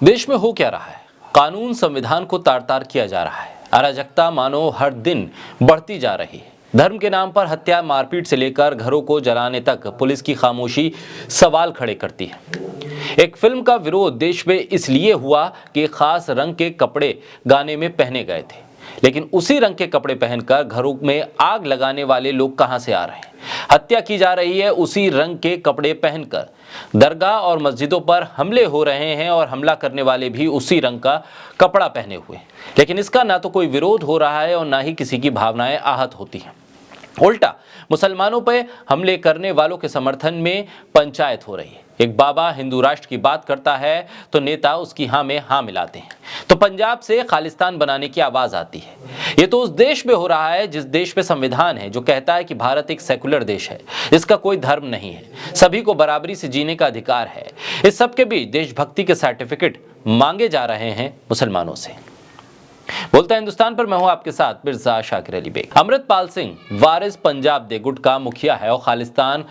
देश में हो क्या रहा है? कानून संविधान को तार तार किया जा रहा है। अराजकता मानो हर दिन बढ़ती जा रही है। धर्म के नाम पर हत्या, मारपीट से लेकर घरों को जलाने तक पुलिस की खामोशी सवाल खड़े करती है। एक फिल्म का विरोध देश में इसलिए हुआ कि खास रंग के कपड़े गाने में पहने गए थे, लेकिन उसी रंग के कपड़े पहनकर घरों में आग लगाने वाले लोग कहां से आ रहे हैं? हत्या की जा रही है उसी रंग के कपड़े पहनकर। दरगाह और मस्जिदों पर हमले हो रहे हैं और हमला करने वाले भी उसी रंग का कपड़ा पहने हुए, लेकिन इसका ना तो कोई विरोध हो रहा है और ना ही किसी की भावनाएं आहत होती हैं। उल्टा मुसलमानों पर हमले करने वालों के समर्थन में पंचायत हो रही है। एक बाबा हिंदू राष्ट्र की बात करता है तो नेता उसकी हाँ में हाँ मिलाते हैं, तो पंजाब से खालिस्तान बनाने की आवाज आती है। ये तो उस देश में हो रहा है जिस देश में संविधान है, जो कहता है कि भारत एक सेकुलर देश है, इसका कोई धर्म नहीं है, सभी को बराबरी से जीने का अधिकार है। इस सब के बीच देशभक्ति के सर्टिफिकेट मांगे जा रहे हैं मुसलमानों से। बोलता है हिंदुस्तान पर मैं हूं आपके साथ मिर्जा शाकिर अली बेग। अमृतपाल सिंह वारिस पंजाब दे गुट का मुखिया है और खालिस्तान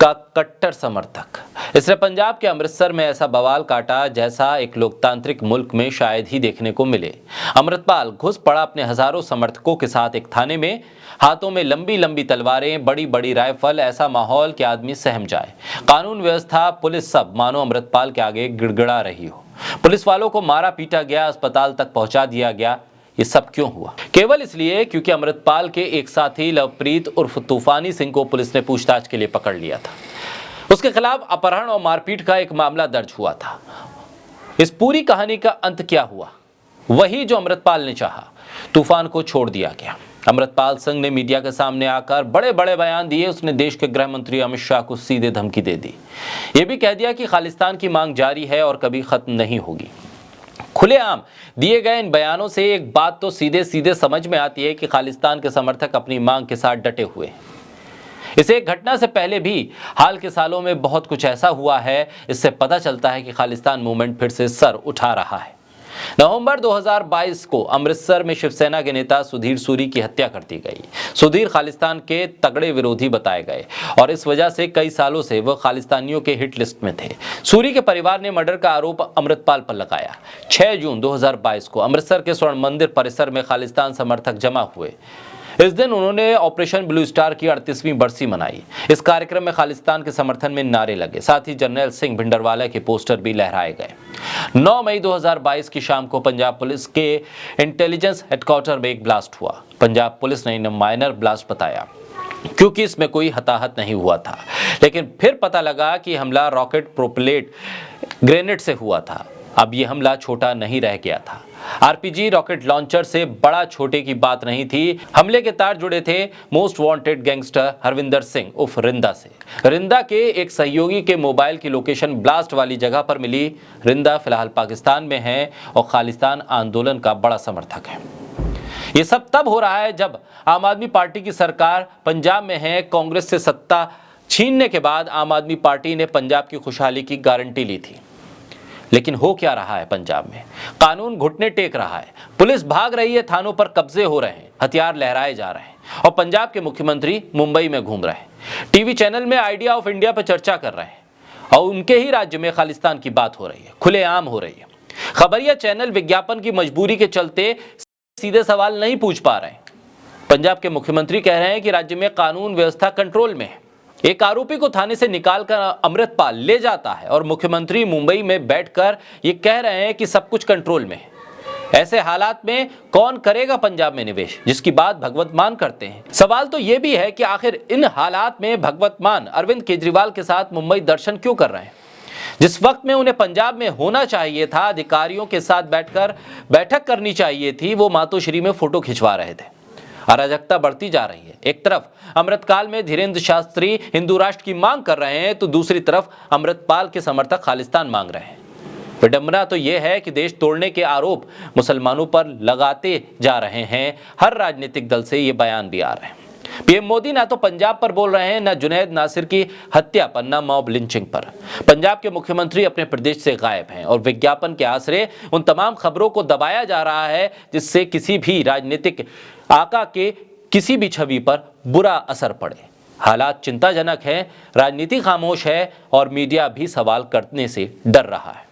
का कट्टर समर्थक। इसने पंजाब के अमृतसर में ऐसा बवाल काटा जैसा एक लोकतांत्रिक मुल्क में शायद ही देखने को मिले। अमृतपाल घुस पड़ा अपने हजारों समर्थकों के साथ एक थाने में, हाथों में लंबी लंबी तलवारें, बड़ी बड़ी राइफल, ऐसा माहौल कि आदमी सहम जाए। कानून व्यवस्था, पुलिस सब मानो अमृतपाल के आगे गिड़गिड़ा रही हो। पुलिस वालों को मारा पीटा गया, अस्पताल तक पहुंचा दिया गया। ये सब क्यों हुआ? केवल इसलिए क्योंकि अमृतपाल के एक साथी लवप्रीत उर्फ तूफानी सिंह को पुलिस ने पूछताछ के लिए पकड़ लिया था। उसके खिलाफ अपहरण और मारपीट का एक मामला दर्ज हुआ था। इस पूरी कहानी का अंत क्या हुआ? वही जो अमृतपाल ने चाहा, तूफान को छोड़ दिया गया। अमृतपाल सिंह ने मीडिया के सामने आकर बड़े बड़े बयान दिए। उसने देश के गृह मंत्री अमित शाह को सीधे धमकी दे दी। यह भी कह दिया कि खालिस्तान की मांग जारी है और कभी खत्म नहीं होगी। खुलेआम दिए गए इन बयानों से एक बात तो सीधे सीधे समझ में आती है कि खालिस्तान के समर्थक अपनी मांग के साथ डटे हुए हैं। इस एक घटना से पहले भी हाल के सालों में बहुत कुछ ऐसा हुआ है, इससे पता चलता है कि खालिस्तान मूवमेंट फिर से सर उठा रहा है। नवंबर 2022 को अमृतसर में शिवसेना के नेता सुधीर सूरी की हत्या कर दी गई। सुधीर खालिस्तान के तगड़े विरोधी बताए गए और इस वजह से कई सालों से वह खालिस्तानियों के हिट लिस्ट में थे। सूरी के परिवार ने मर्डर का आरोप अमृतपाल पर लगाया। 6 जून 2022 को अमृतसर के स्वर्ण मंदिर परिसर में खालिस्तान समर्थक जमा हुए। इस दिन उन्होंने ऑपरेशन ब्लू स्टार की 38वीं बरसी मनाई। इस कार्यक्रम में खालिस्तान के समर्थन में नारे लगे, साथ ही जर्नैल सिंह भिंडरवाला के पोस्टर भी लहराए गए। 9 मई 2022 की शाम को पंजाब पुलिस के इंटेलिजेंस हेडक्वार्टर में एक ब्लास्ट हुआ। पंजाब पुलिस ने इन्हें माइनर ब्लास्ट बताया क्योंकि इसमें कोई हताहत नहीं हुआ था, लेकिन फिर पता लगा कि हमला रॉकेट प्रोपेलेट ग्रेनेड से हुआ था। अब यह हमला छोटा नहीं रह गया था। आरपीजी रॉकेट लॉन्चर से बड़ा छोटे की बात नहीं थी। हमले के तार जुड़े थे most wanted gangster Harvinder Singh उर्फ रिंदा से। रिंदा के एक सहयोगी के मोबाइल की लोकेशन ब्लास्ट वाली जगह पर मिली। रिंदा फिलहाल पाकिस्तान में है और खालिस्तान आंदोलन का बड़ा समर्थक है। ये सब तब हो रहा है जब आम आदमी पार्टी की सरकार पंजाब में है। कांग्रेस से सत्ता छीनने के बाद आम आदमी पार्टी ने पंजाब की खुशहाली की गारंटी ली थी, लेकिन हो क्या रहा है पंजाब में? कानून घुटने टेक रहा है, पुलिस भाग रही है, थानों पर कब्जे हो रहे हैं, हथियार लहराए जा रहे हैं और पंजाब के मुख्यमंत्री मुंबई में घूम रहे हैं। टीवी चैनल में आइडिया ऑफ इंडिया पर चर्चा कर रहे हैं और उनके ही राज्य में खालिस्तान की बात हो रही है, खुलेआम हो रही है। खबरिया चैनल विज्ञापन की मजबूरी के चलते सीधे सवाल नहीं पूछ पा रहे हैं। पंजाब के मुख्यमंत्री कह रहे हैं कि राज्य में कानून व्यवस्था कंट्रोल में है। एक आरोपी को थाने से निकालकर अमृतपाल ले जाता है और मुख्यमंत्री मुंबई में बैठकर ये कह रहे हैं कि सब कुछ कंट्रोल में है। ऐसे हालात में कौन करेगा पंजाब में निवेश, जिसकी बात भगवत मान करते हैं? सवाल तो ये भी है कि आखिर इन हालात में भगवत मान अरविंद केजरीवाल के साथ मुंबई दर्शन क्यों कर रहे हैं? जिस वक्त में उन्हें पंजाब में होना चाहिए था, अधिकारियों के साथ बैठकर बैठक करनी चाहिए थी, वो मातोश्री में फोटो खिंचवा रहे थे। अराजकता बढ़ती जा रही है। एक तरफ अमृतकाल में धीरेन्द्र शास्त्री हिंदू राष्ट्र की मांग कर रहे हैं, तो दूसरी तरफ अमृतपाल के समर्थक खालिस्तान मांग रहे हैं। विडंबना तो यह है कि देश तोड़ने के आरोप मुसलमानों पर लगाते जा रहे हैं। हर राजनीतिक दल से ये बयान भी आ रहे हैं। पीएम मोदी ना तो पंजाब पर बोल रहे हैं, ना जुनैद नासिर की हत्या पर, ना मॉब लिंचिंग पर। पंजाब के मुख्यमंत्री अपने प्रदेश से गायब हैं और विज्ञापन के आसरे उन तमाम खबरों को दबाया जा रहा है जिससे किसी भी राजनीतिक आका के किसी भी छवि पर बुरा असर पड़े। हालात चिंताजनक हैं, राजनीति खामोश है और मीडिया भी सवाल करने से डर रहा है।